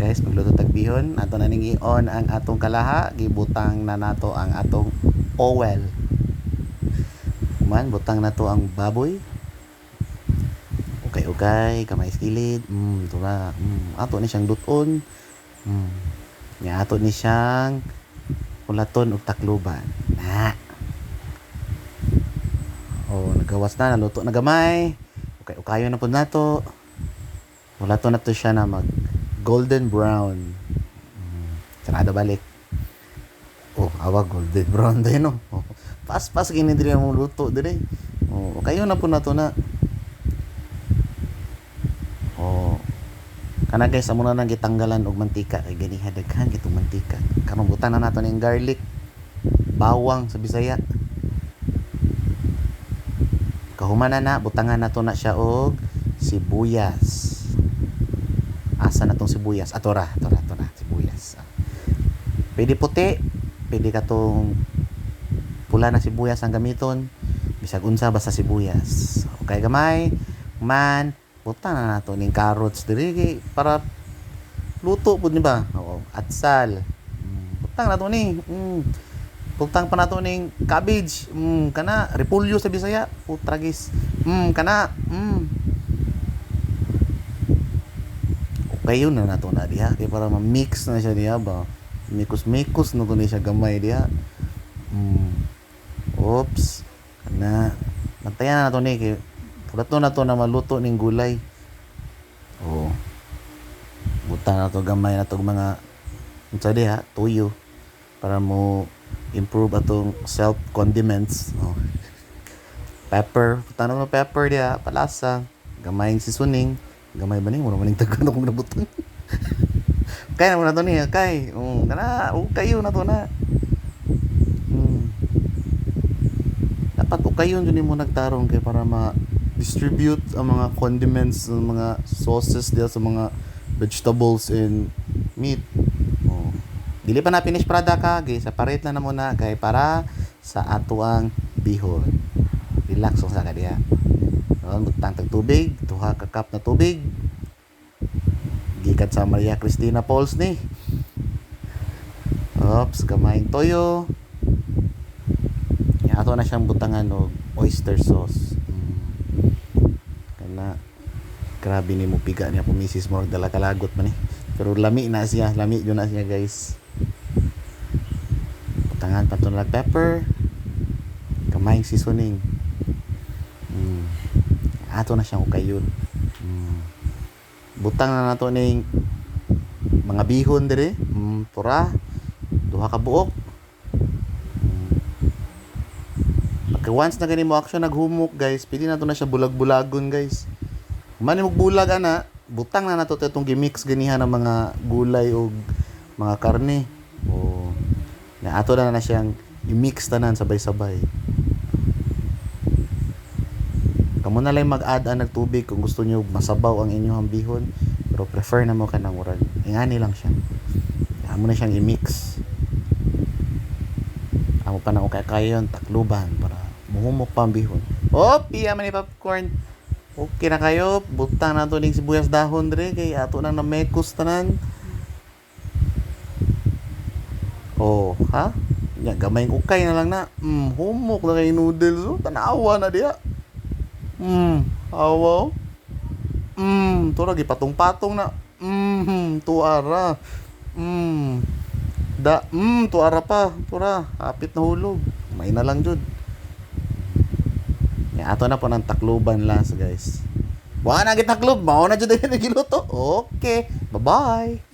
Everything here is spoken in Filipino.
guys, magluto tag bihon. Ato na ning i-on ang atong kalaha, gibutang na nato ang atong oil. Man, butang na to ang baboy. Okay, kamay skilid. Ito na. Ato ni siyang duton. Nya ato ni siyang ulaton ug takluban. Na. Nagawas na, naluto na gamay. Ukayo na po nato. Ulaton na to siya na mag golden brown. Sarado balik. Awa golden brown din no. Pas gini diri mo luto diri. Kayo na po nato na. Kana guys, amo na nang gitanggalan og mantika kay gani daghan gitong mantika. Karon butang na nato ning garlic, bawang sa Bisaya. Kahuman na butangan nato na siya og sibuyas. Asa na tong sibuyas? Tora, sibuyas. Pwede puti, pwede katong pula na sibuyas ang gamiton. Bisag unsa basta sibuyas. Okay gamay, man, butang na nato ning carrots diri para luto pud ni ba? Atsal. Butang na to ni. Butang pa nato ning cabbage. Kana repolyo sa Bisaya. Tragis. Kana. Okay yun na nato na diha kay para ma-mix na siya diha ba. Mikos no kuno siya gamay diha. Oops. Kana bantayan na nato ni kay pulato na to na maluto ning gulay. Butang na to gamay na to mga unsa diha tuyo para mo improve atong self condiments. Pepper, butang na pepper diha palasa, gamayng seasoning. Gamay ba ni mo maning tagan akong nabutan. Kaya na mo na to ni kay. Kana kayo na to na. Dapat kayo jud mo nagtarong kay para ma-distribute ang mga condiments, ang mga sauces diya sa mga vegetables and meat. Dili pa na finish product ka, kay separate na muna kay para sa atuang bihon. Relax sa ka diya. Butang tag tubig, 2 ka cup na tubig. Gikan sa Maria Cristina Falls ni. Kamayng toyo. Ato na siyang butangan og oyster sauce. Kana grabe ni mo piga niya po misis mo dala kalagot man eh. Pero lami na siya guys. Butangan pa to na pepper. Kamayng seasoning. Ato na siyang ukayon. Butang na nato ning mga bihon dire. Pura 2 ka buok. Pagka once na gani mo action naghumok guys, pili na to na siya bulag-bulagon guys. Man mo bulag ana, butang na nato itong gimix ganihan ng mga gulay o mga karne. Na ato na siyang i-mix tanan sabay-sabay. Kamo na lang mag-add ang tubig kung gusto niyo masabaw ang inyong bihon, pero prefer na mo kanang murag ingani lang siya. Amo na siyang i-mix. Amo pa na kayon takluban para muhumok pa ang bihon. Piya man ni popcorn. Okay na kayo, butang na to ning sibuyas dahon dire kay ato nang namekos tanan. Gamay ukay na lang na. Humok na kay noodles. Tanawa na diya. Awaw. Tura gipatong-patong na. Tuara. Tuara pa. Tura, hapit na hulog. May na lang jud. Ato na po ng takluban last guys. Wa na gitaklob, mao na jud giluto. Okay, bye-bye.